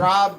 Rob.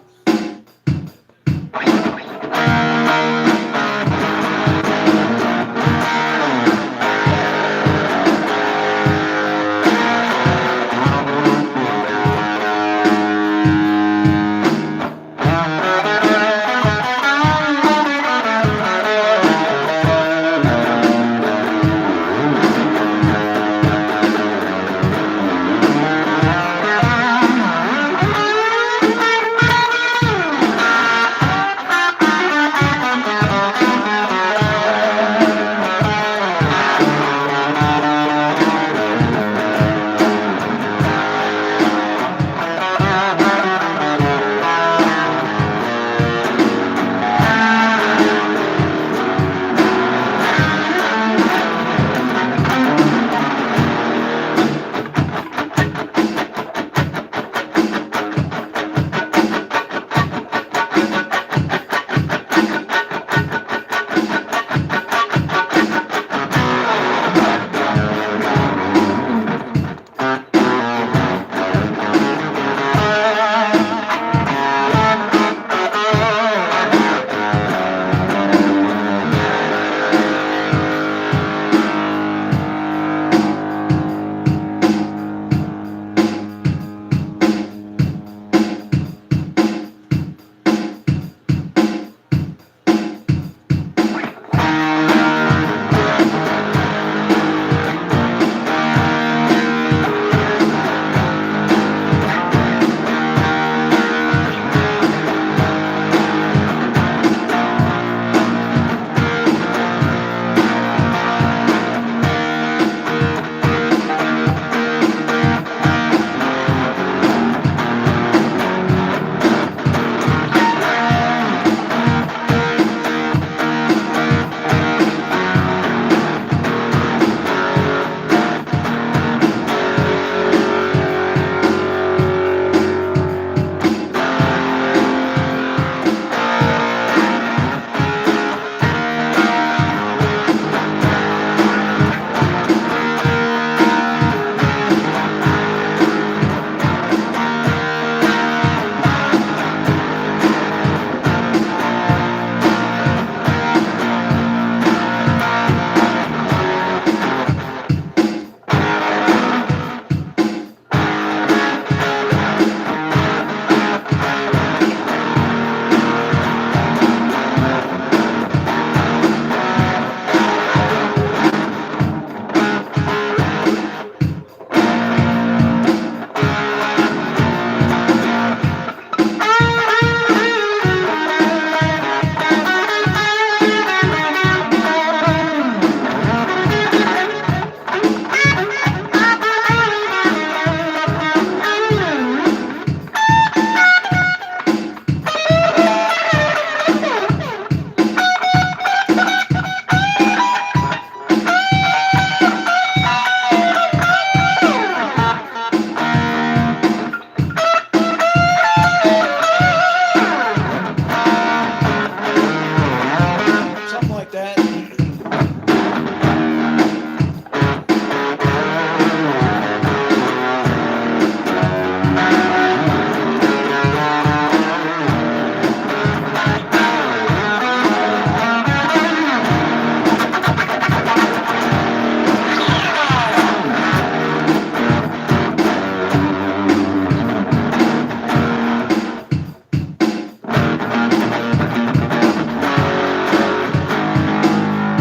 Something like that.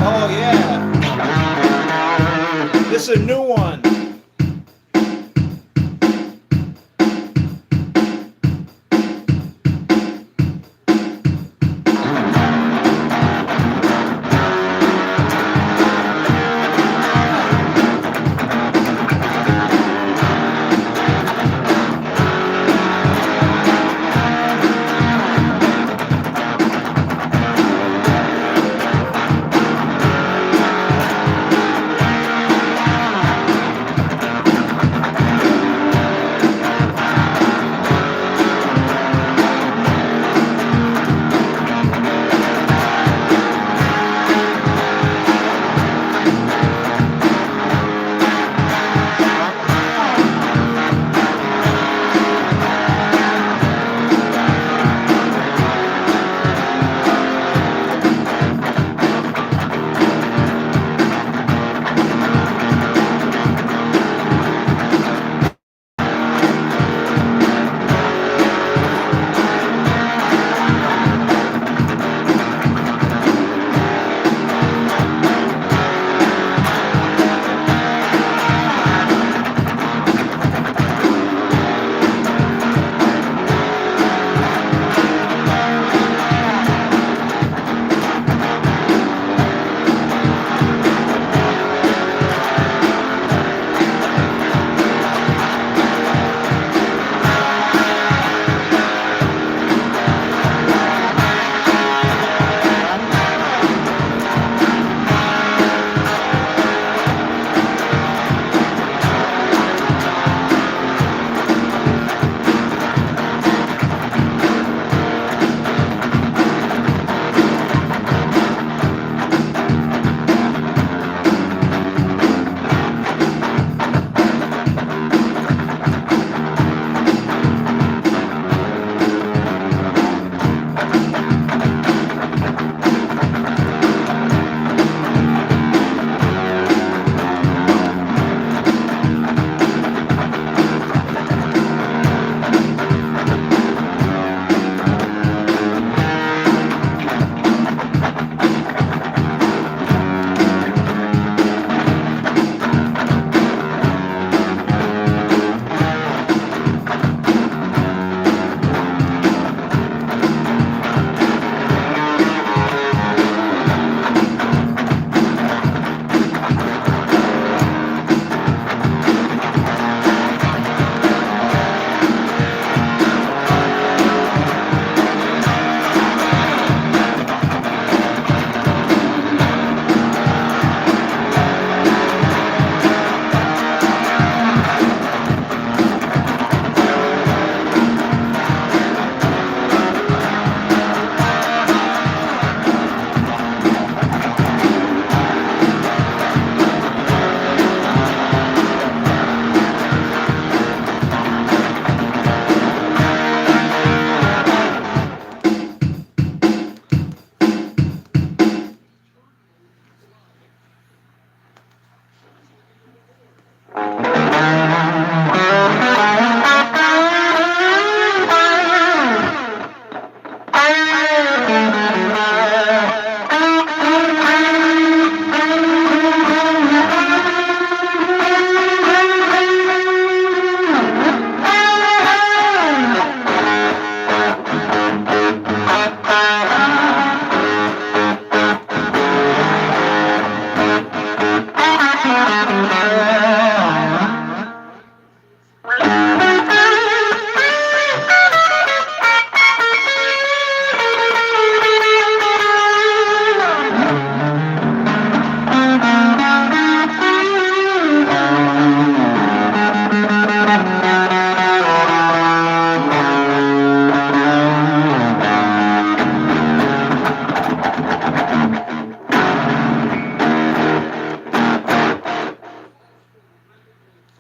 Oh yeah. This is a new one.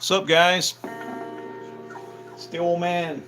What's up, guys? It's the old man.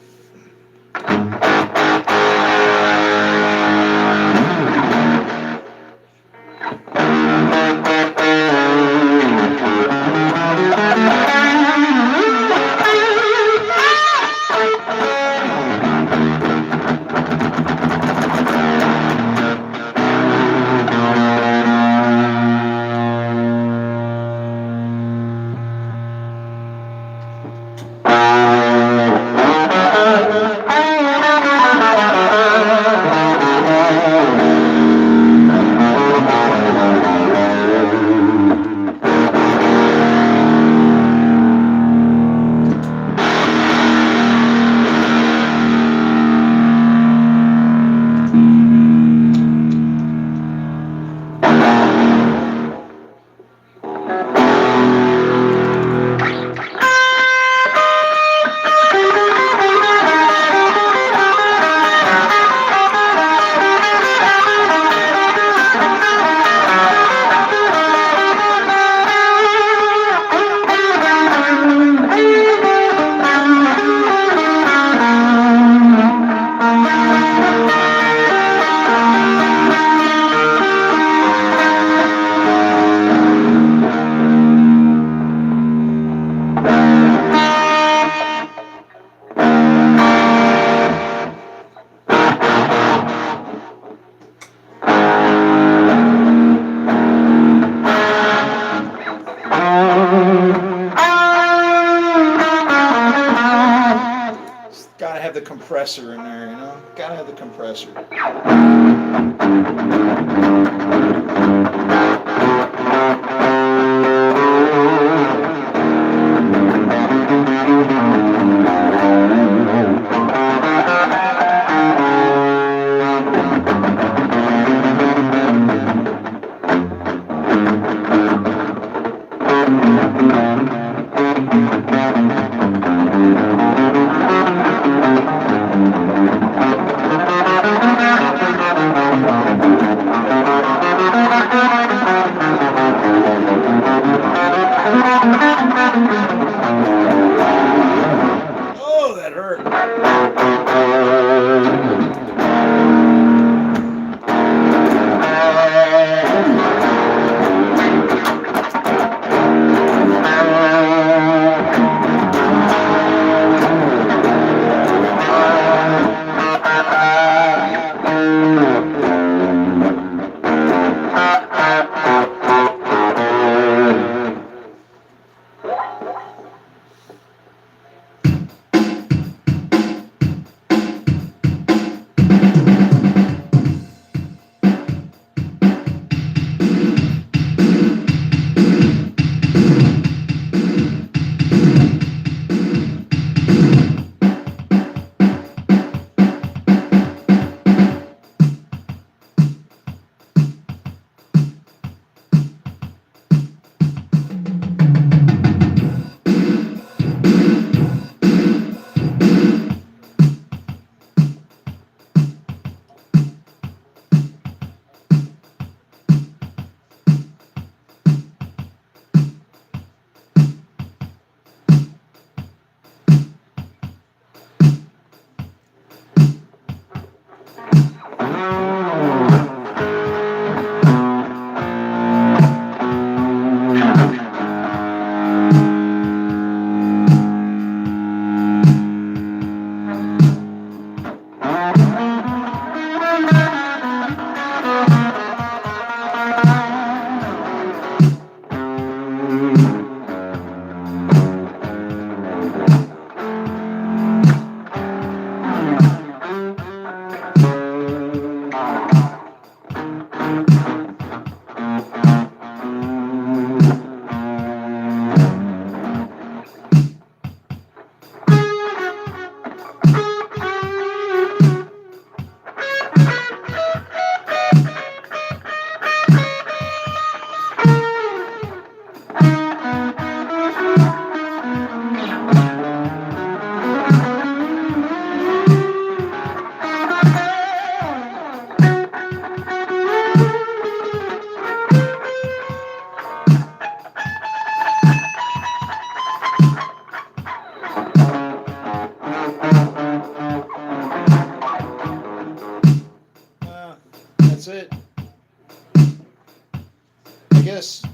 Gotta have the compressor in there, you know? Gotta have the compressor.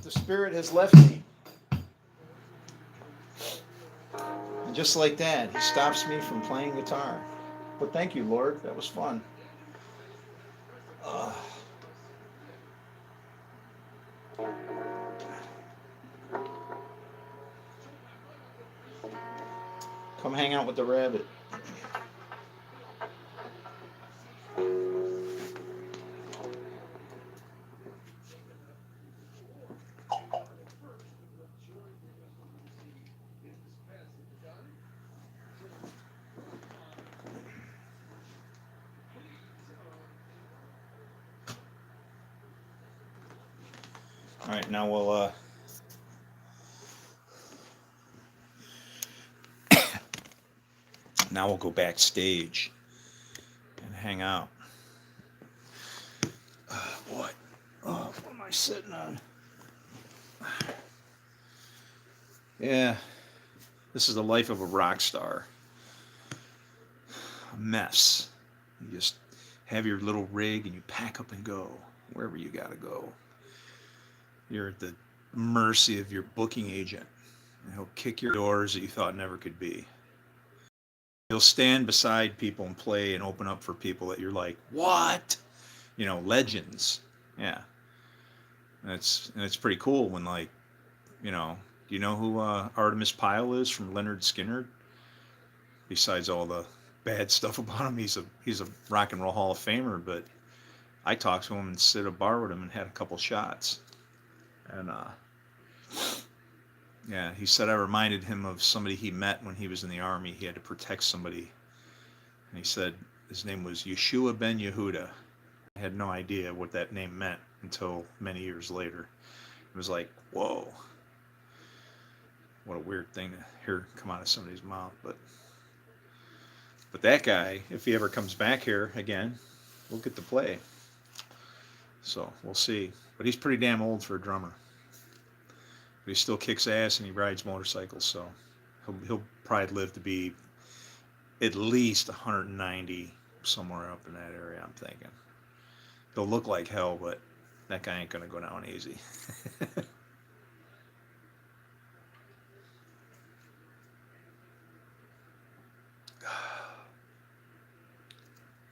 the spirit has left me. And just like that, he stops me from playing guitar. But thank you, Lord. That was fun. Uh, Come hang out with the rabbit. All right, now we'll go backstage and hang out. What? Oh, what am I sitting on? Yeah, this is the life of a rock star. A mess. You just have your little rig and you pack up and go wherever you gotta go. You're at the mercy of your booking agent. And he'll kick your doors that you thought never could be. He'll stand beside people and play and open up for people that you're like, what? You know, legends. Yeah. And it's pretty cool when, like, you know, do you know who Artemis Pyle is from Lynyrd Skynyrd? Besides all the bad stuff about him, he's a rock and roll Hall of Famer. But I talked to him and sit at a bar with him and had a couple shots. And yeah, he said I reminded him of somebody he met when he was in the army. He had to protect somebody. And he said his name was Yeshua Ben Yehuda. I had no idea what that name meant until many years later. It was like, whoa. What a weird thing to hear come out of somebody's mouth. But that guy, if he ever comes back here again, we'll get to play. So we'll see. But he's pretty damn old for a drummer. But he still kicks ass and he rides motorcycles, so he'll probably live to be at least 190, somewhere up in that area, I'm thinking. He'll look like hell, but that guy ain't gonna go down easy.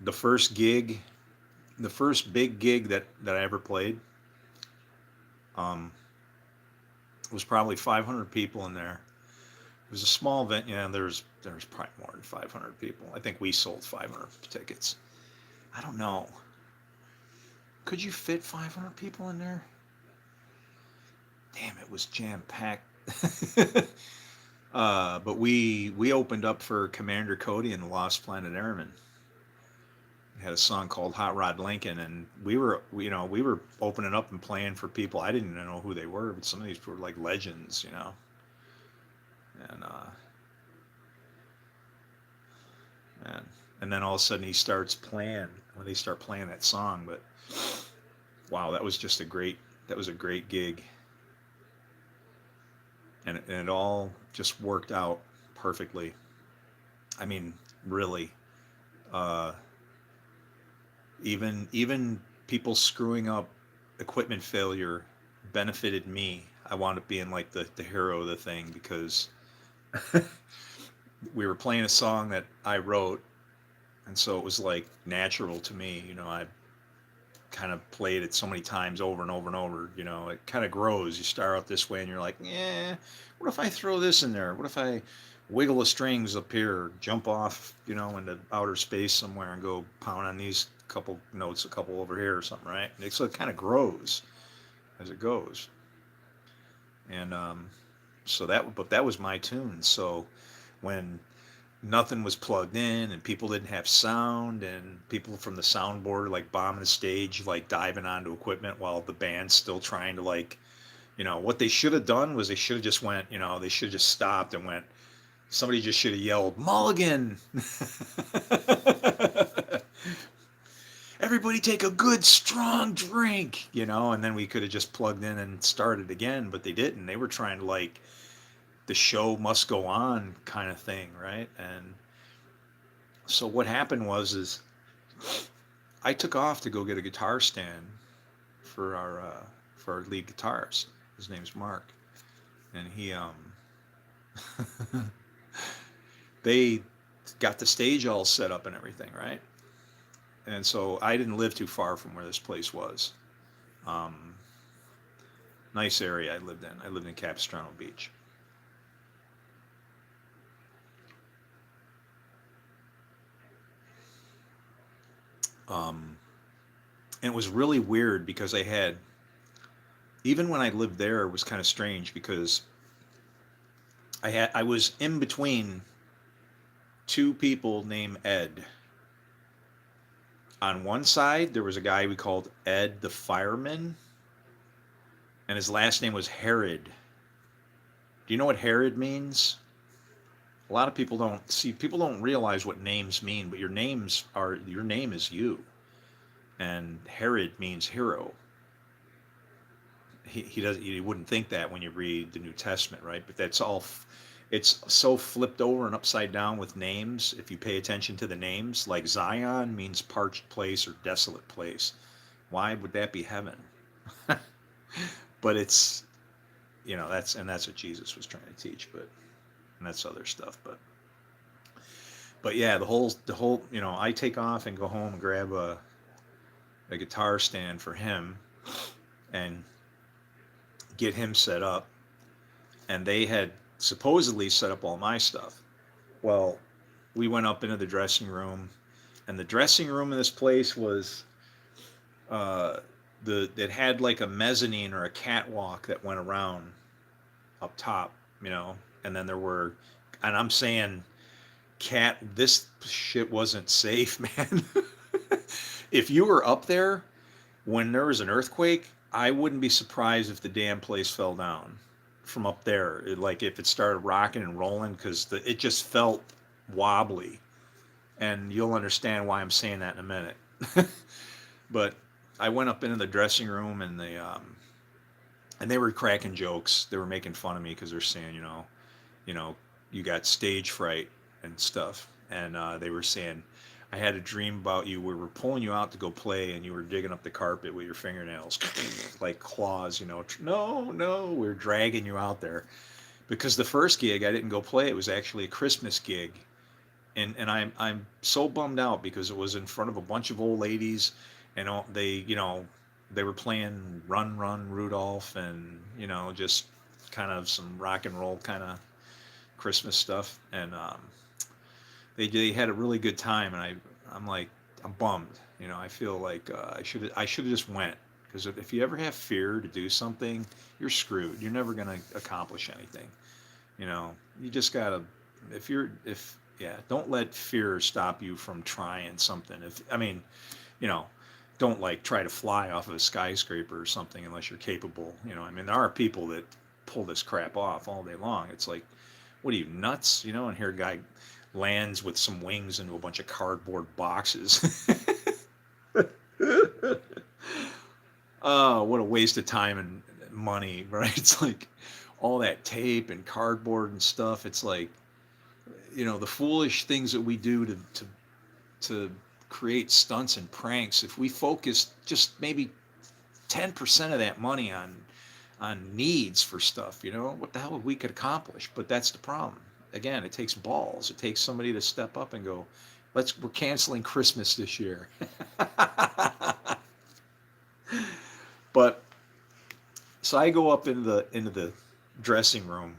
The first big gig that I ever played, was probably 500 people in there. It was a small event. Yeah, there was probably more than 500 people. I think we sold 500 tickets. I don't know. Could you fit 500 people in there? Damn, it was jam packed. But we opened up for Commander Cody and the Lost Planet Airmen. Had a song called Hot Rod Lincoln, and we were opening up and playing for people. I didn't even know who they were, but some of these were like legends, you know. And then all of a sudden he starts playing when they start playing that song. But wow, that was a great gig, and it all just worked out perfectly. I mean, really. Even people screwing up equipment failure benefited me. I wound up being like the hero of the thing because we were playing a song that I wrote, and so it was like natural to me. You know, I kind of played it so many times over and over and over. You know, it kind of grows. You start out this way and you're like, yeah, what if I throw this in there? What if I wiggle the strings up here, jump off, you know, into outer space somewhere and go pound on these couple notes, a couple over here or something, right? And so it kind of grows as it goes. And but that was my tune. So when nothing was plugged in and people didn't have sound and people from the soundboard like bombing the stage, like diving onto equipment while the band's still trying to, like, you know, what they should have done was they should have just went, you know, they should have just stopped and went, somebody just should have yelled, Mulligan! Everybody take a good strong drink, you know, and then we could have just plugged in and started again, but they didn't. They were trying to, like, the show must go on kind of thing, right? And so what happened is I took off to go get a guitar stand for our lead guitarist. His name's Mark, and he they got the stage all set up and everything, right? And so I didn't live too far from where this place was. Um, Nice area I lived in. I lived in Capistrano Beach. Um, and it was really weird because I had, even when I lived there, it was kind of strange because I was in between two people named Ed. On one side, there was a guy we called Ed the fireman, and his last name was Herod. Do you know what Herod means? A lot of people don't realize what names mean, but your name is you. And Herod means hero. He wouldn't think that when you read the New Testament, right? But it's so flipped over and upside down with names. If you pay attention to the names, like Zion means parched place or desolate place. Why would that be heaven? But it's, that's what Jesus was trying to teach, and that's other stuff. But yeah, the whole I take off and go home and grab a guitar stand for him and get him set up, and they had supposedly set up all my stuff. Well, we went up into the dressing room, and the dressing room in this place was it had like a mezzanine or a catwalk that went around up top, and then there were, and I'm saying, this shit wasn't safe, man. If you were up there when there was an earthquake, I wouldn't be surprised if the damn place fell down from up there. Like if it started rocking and rolling, because it just felt wobbly, and you'll understand why I'm saying that in a minute. But I went up into the dressing room, and they were cracking jokes. They were making fun of me because they're saying, you know, you got stage fright and stuff, and they were saying, I had a dream about you. We were pulling you out to go play, and you were digging up the carpet with your fingernails, like claws. No, we were dragging you out there, because the first gig I didn't go play. It was actually a Christmas gig, and I'm so bummed out because it was in front of a bunch of old ladies, and they were playing Run Run Rudolph, and just kind of some rock and roll kind of Christmas stuff, and they had a really good time, and I'm like, I'm bummed. I feel like I should have just went, because if you ever have fear to do something, you're screwed. You're never gonna accomplish anything. You just gotta, if yeah, don't let fear stop you from trying something. You know, don't like try to fly off of a skyscraper or something unless you're capable. There are people that pull this crap off all day long. It's like, what are you, nuts? And here a guy lands with some wings into a bunch of cardboard boxes. Oh, what a waste of time and money, right? It's like all that tape and cardboard and stuff. It's like, the foolish things that we do to create stunts and pranks. If we focus just maybe 10% of that money on needs for stuff, what the hell we could accomplish? But that's the problem. Again, it takes balls. It takes somebody to step up and go, we're canceling Christmas this year. But so I go up into the dressing room,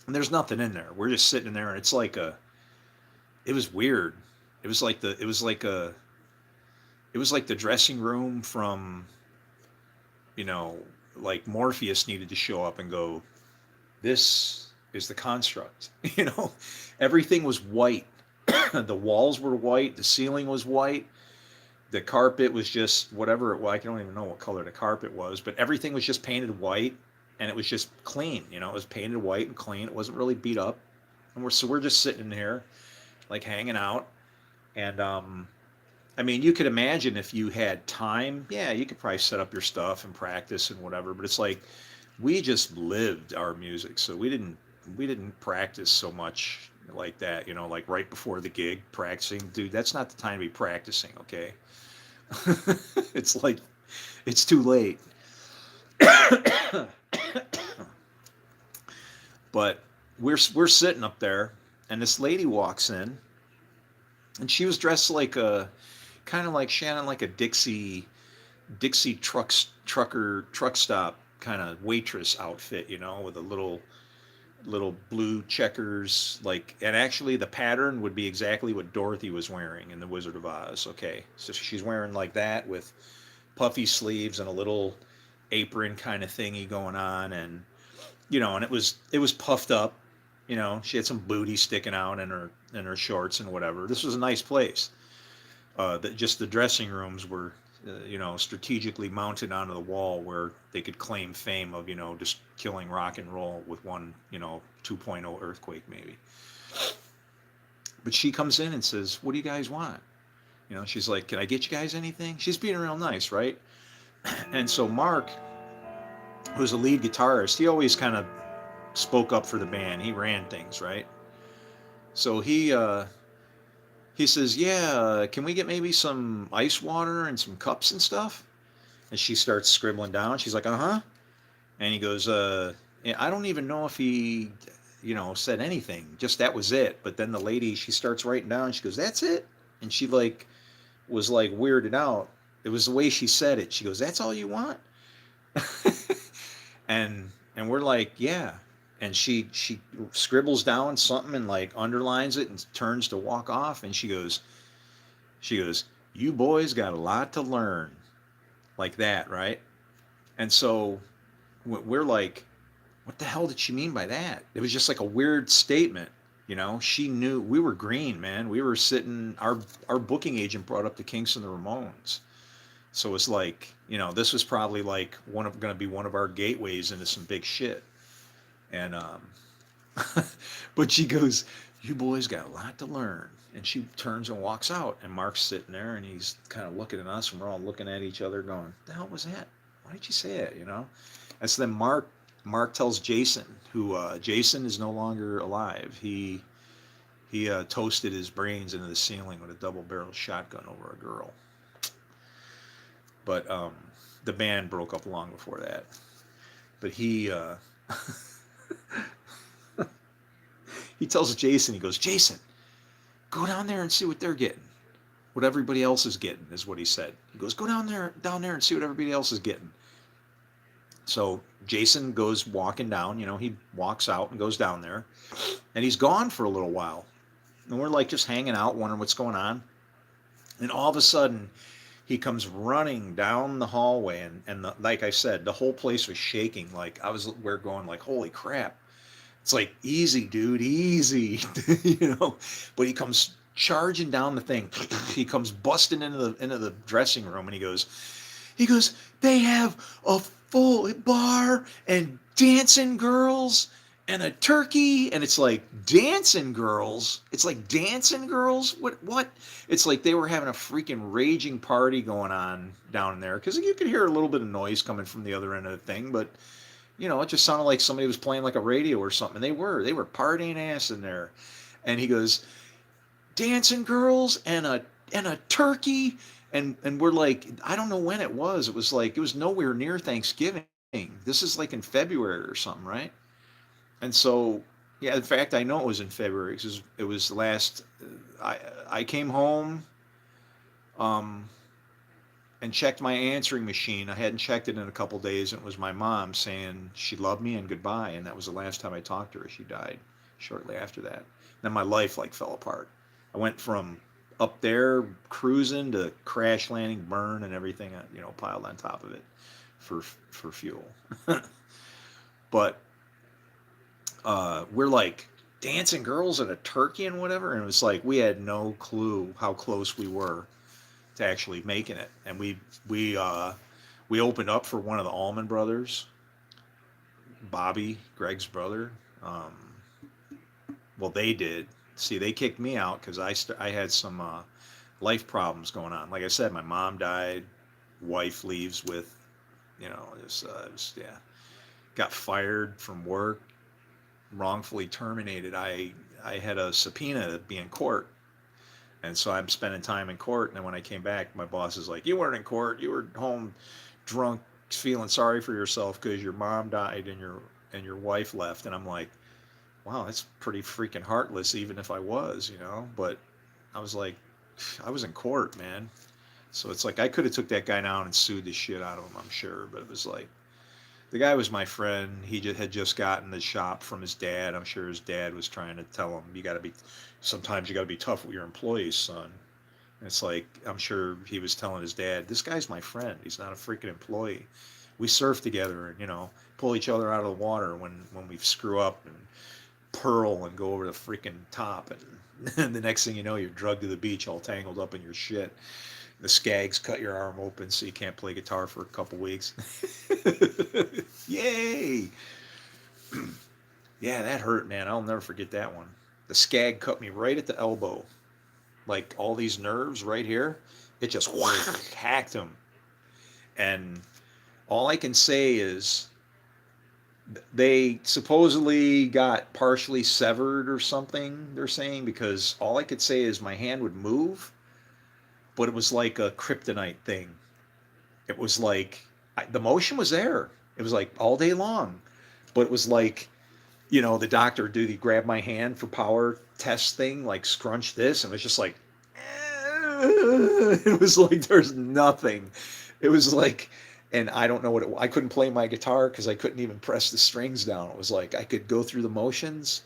and there's nothing in there. We're just sitting in there, and it was weird. It was like the dressing room from, like Morpheus needed to show up and go, this is the construct. Everything was white. The walls were white. The ceiling was white. The carpet was just whatever. Well, I don't even know what color the carpet was, but everything was just painted white, and it was just clean. It was painted white and clean. It wasn't really beat up, and we're just sitting in here, like hanging out. And you could imagine if you had time, yeah, you could probably set up your stuff and practice and whatever. But it's like we just lived our music, so we didn't practice so much like that. Like right before the gig, practicing, dude. That's not the time to be practicing, okay? It's like it's too late. But we're sitting up there, and this lady walks in, and she was dressed like a kind of like Shannon, like a Dixie truck stop kind of waitress outfit, you know, with a little blue checkers, like, and actually the pattern would be exactly what Dorothy was wearing in The Wizard of Oz. Okay, so she's wearing like that with puffy sleeves and a little apron kind of thingy going on, and and it was puffed up. She had some booty sticking out in her shorts and whatever. This was a nice place. Just the dressing rooms were, strategically mounted onto the wall where they could claim fame of, just killing rock and roll with one, 2.0 earthquake maybe. But she comes in and says, "What do you guys want?" She's like, "Can I get you guys anything?" She's being real nice, right? And so Mark, who's the lead guitarist, he always kind of spoke up for the band. He ran things, right? So he says, "Yeah, can we get maybe some ice water and some cups and stuff?" And she starts scribbling down. She's like, "Uh-huh." And he goes, yeah, I don't even know if he, said anything. Just that was it. But then the lady, she starts writing down. She goes, "That's it?" And she was like weirded out. It was the way she said it. She goes, "That's all you want?" and we're like, "Yeah." And she scribbles down something and like underlines it and turns to walk off. And she goes, "You boys got a lot to learn," like that, right? And so we're like, what the hell did she mean by that? It was just like a weird statement. She knew we were green, man. We were sitting, our booking agent brought up the Kinks and the Ramones. So it's like, this was probably like going to be one of our gateways into some big shit. And, but she goes, "You boys got a lot to learn." And she turns and walks out, and Mark's sitting there, and he's kind of looking at us, and we're all looking at each other going, "The hell was that? Why did you say it?" And so then Mark tells Jason, who Jason is no longer alive. He toasted his brains into the ceiling with a double-barrel shotgun over a girl. But the band broke up long before that. But he tells Jason, he goes, "Jason, go down there and see what they're getting. What everybody else is getting," is what he said. He goes, "Go down there and see what everybody else is getting." So Jason goes walking down, he walks out and goes down there, and he's gone for a little while. And we're like just hanging out, wondering what's going on. And all of a sudden, he comes running down the hallway, and like I said, the whole place was shaking. Like we're going like, "Holy crap!" It's like, "Easy, dude, easy," But he comes charging down the thing. He comes busting into the dressing room, and he goes, "They have a full bar and dancing girls and a turkey." And it's like, dancing girls? It's like, dancing girls? What? It's like they were having a freaking raging party going on down there, because you could hear a little bit of noise coming from the other end of the thing, but it just sounded like somebody was playing like a radio or something. They were partying ass in there. And he goes, "Dancing girls and a turkey." And we're like, I don't know when it was. It was like, it was nowhere near Thanksgiving. This is like in February or something, right? And so, yeah, in fact, I know it was in February because it was last. I came home, um, and checked my answering machine. I hadn't checked it in a couple days, and it was my mom saying she loved me and goodbye. And that was the last time I talked to her. She died shortly after that. Then my life like fell apart. I went from up there cruising to crash landing, burn, and everything piled on top of it for fuel. But we're like, dancing girls and a turkey and whatever, and it was like we had no clue how close we were to actually making it. And we opened up for one of the Allman Brothers, Bobby, Greg's brother. Um, well, they did. See, they kicked me out because I had some life problems going on. Like I said, my mom died. Wife leaves with, yeah. Got fired from work, wrongfully terminated. I had a subpoena to be in court. And so I'm spending time in court. And then when I came back, my boss is like, "You weren't in court. You were home drunk, feeling sorry for yourself because your mom died and your wife left." And I'm like, wow, that's pretty freaking heartless, even if I was, but I was like, I was in court, man. So it's like I could have took that guy down and sued the shit out of him, I'm sure. But it was like the guy was my friend. He just had just gotten the shop from his dad. I'm sure his dad was trying to tell him, you got to be, sometimes you got to be tough with your employees, son. And it's like I'm sure he was telling his dad, this guy's my friend. He's not a freaking employee. We surf together and pull each other out of the water when we screw up and pearl and go over the freaking top and the next thing you know you're drugged to the beach all tangled up in your shit. The skags cut your arm open so you can't play guitar for a couple weeks. Yay! Yeah, that hurt, man. I'll never forget that one. The skag cut me right at the elbow, like all these nerves right here. It just hacked them, and all I can say is they supposedly got partially severed or something. They're saying because all I could say is my hand would move, but it was like a kryptonite thing. It was like the motion was there. It was like all day long, but it was like the doctor do the grab my hand for power test thing, like scrunch this, and it was just like it was like there's nothing. It was like, and I don't know what I couldn't play my guitar because I couldn't even press the strings down. It was like I could go through the motions,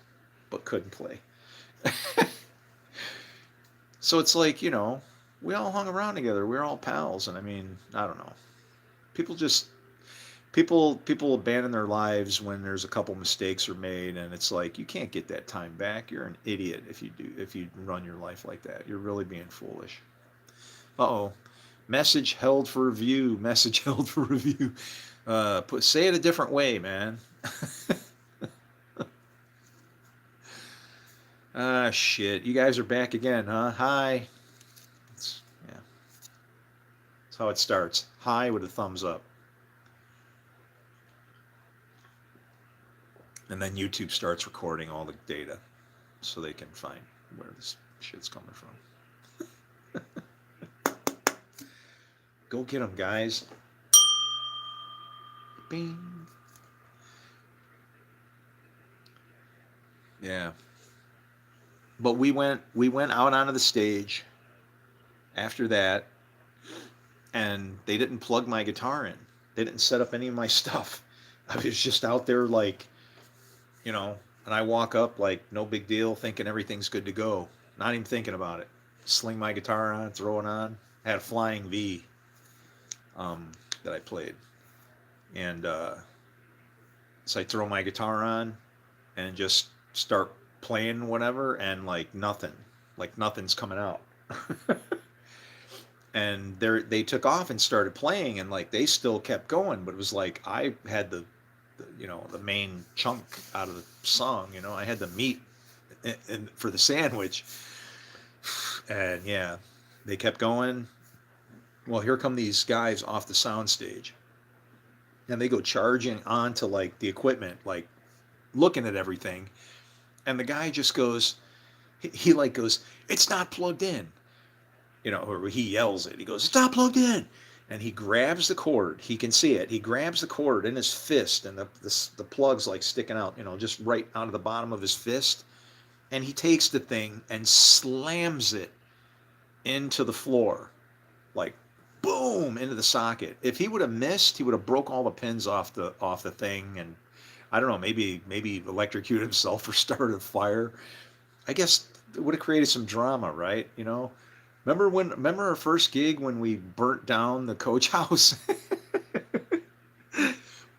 but couldn't play. So it's like we all hung around together. We were all pals, and I mean, I don't know. People just people abandon their lives when there's a couple mistakes are made, and it's like you can't get that time back. You're an idiot if you run your life like that. You're really being foolish. Uh-oh. Message held for review. Message held for review. Say it a different way, man. Ah, shit. You guys are back again, huh? Hi. Yeah. That's how it starts. Hi with a thumbs up. And then YouTube starts recording all the data so they can find where this shit's coming from. Go get them, guys. Bing. Yeah. But we went out onto the stage after that, and they didn't plug my guitar in. They didn't set up any of my stuff. I was just out there like, and I walk up like no big deal, thinking everything's good to go. Not even thinking about it. Sling my guitar on, throw it on. I had a Flying V that I played, and so I throw my guitar on and just start playing whatever, and like nothing's coming out. And they took off and started playing, and like they still kept going, but it was like I had the main chunk out of the song. I had the meat for the sandwich, and yeah, they kept going. Well, here come these guys off the soundstage, and they go charging onto like the equipment, like looking at everything, and the guy just goes, he like goes, it's not plugged in, or he yells it. He goes, it's not plugged in. And he grabs the cord. He can see it. He grabs the cord in his fist, and the plug's like sticking out, just right out of the bottom of his fist. And he takes the thing and slams it into the floor, like boom, into the socket. If he would have missed, he would have broke all the pins off the thing, and I don't know, maybe electrocuted himself or started a fire. I guess it would have created some drama, right? Remember our first gig when we burnt down the coach house?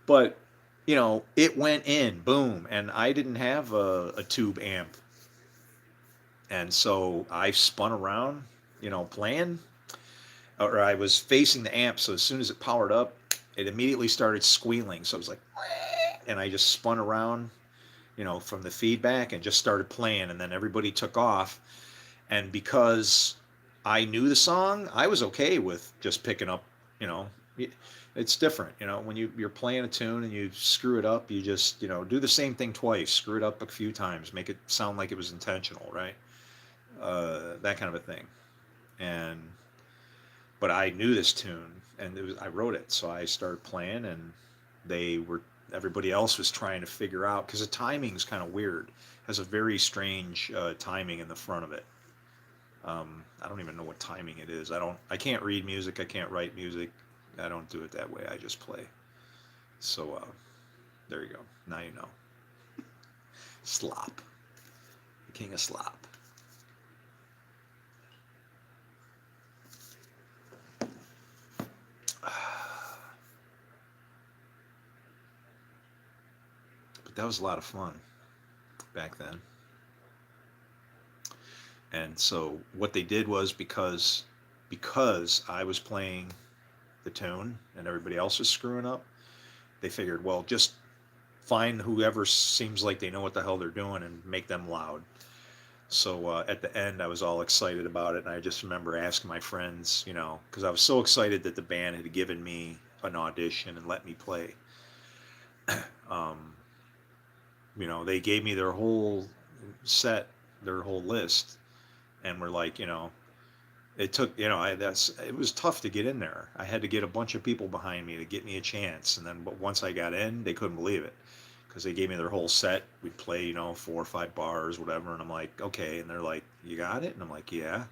But it went in, boom, and I didn't have a tube amp, and so I spun around, playing, or I was facing the amp. So as soon as it powered up, it immediately started squealing. So it was like, and I just spun around, from the feedback and just started playing, and then everybody took off, and because I knew the song, I was okay with just picking up, it's different, when you're playing a tune and you screw it up, you just, do the same thing twice, screw it up a few times, make it sound like it was intentional, right? That kind of a thing. And, but I knew this tune and I wrote it. So I started playing, and they were everybody else was trying to figure out, because the timing's kind of weird. It has a very strange timing in the front of it. I don't even know what timing it is. I can't read music. I can't write music. I don't do it that way. I just play. So there you go. Now you know. Slop. The king of slop. But that was a lot of fun back then. And so what they did was, because I was playing the tune and everybody else was screwing up, they figured, well, just find whoever seems like they know what the hell they're doing and make them loud. So at the end, I was all excited about it, and I just remember asking my friends, because I was so excited that the band had given me an audition and let me play. um, they gave me their whole set, their whole list, and were like, it took, it was tough to get in there. I had to get a bunch of people behind me to get me a chance, and then, but once I got in, they couldn't believe it, because they gave me their whole set. We'd play, 4 or 5 bars, whatever, and I'm like, okay, and they're like, you got it? And I'm like, yeah.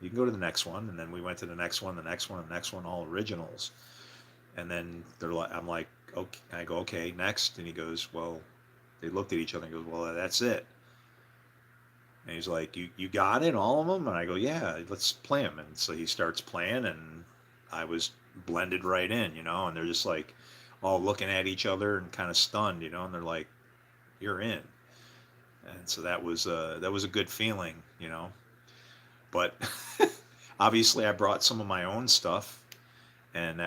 You can go to the next one. And then we went to the next one, the next one, the next one, all originals. And then I'm like, okay. I go, okay, next. And he goes, well, they looked at each other and goes, well, that's it. And he's like, you got it, all of them? And I go, yeah, let's play them. And so he starts playing, and I was blended right in, and they're just like all looking at each other and kind of stunned, and they're like, you're in. And so that was a good feeling, But obviously, I brought some of my own stuff, and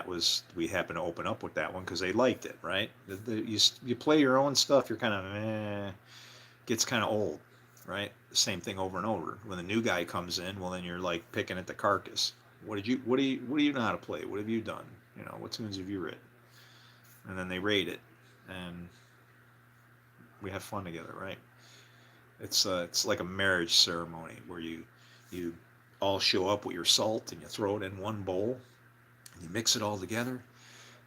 we happened to open up with that one because they liked it, right? You play your own stuff, you're kind of gets kind of old, right? The same thing over and over. When the new guy comes in, well, then you're like picking at the carcass. What do you know how to play? What have you done? What tunes have you written? And then they rate it, and we have fun together, right? It's like a marriage ceremony where you all show up with your salt and you throw it in one bowl and you mix it all together,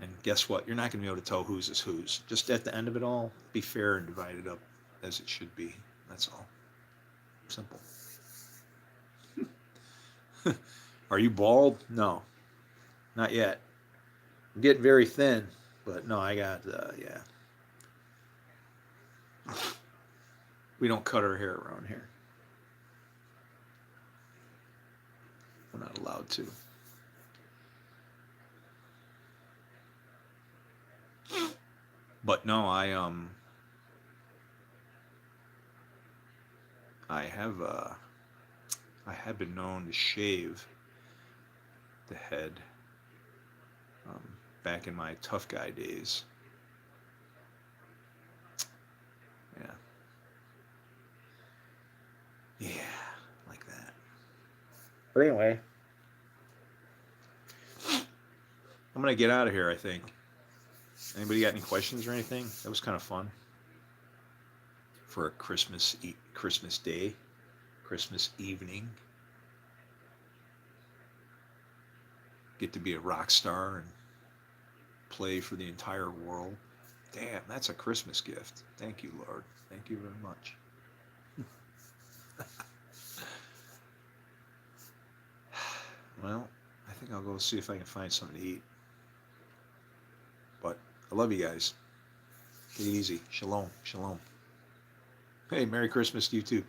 and guess what? You're not going to be able to tell whose is whose. Just at the end of it all, be fair and divide it up as it should be. That's all. Simple. Are you bald? No, not yet. I'm getting very thin, but no, I got yeah. We don't cut our hair around here. We're not allowed to. But no, I have I have been known to shave the head um, back in my tough guy days. Yeah. Yeah, like that. But anyway, I'm gonna get out of here, I think. Anybody got any questions or anything? That was kind of fun for a Christmas day, Christmas evening. Get to be a rock star and play for the entire world. Damn, that's a Christmas gift. Thank you, Lord. Thank you very much. Well, I think I'll go see if I can find something to eat. But I love you guys. Take it easy. Shalom. Shalom. Hey, Merry Christmas to you too.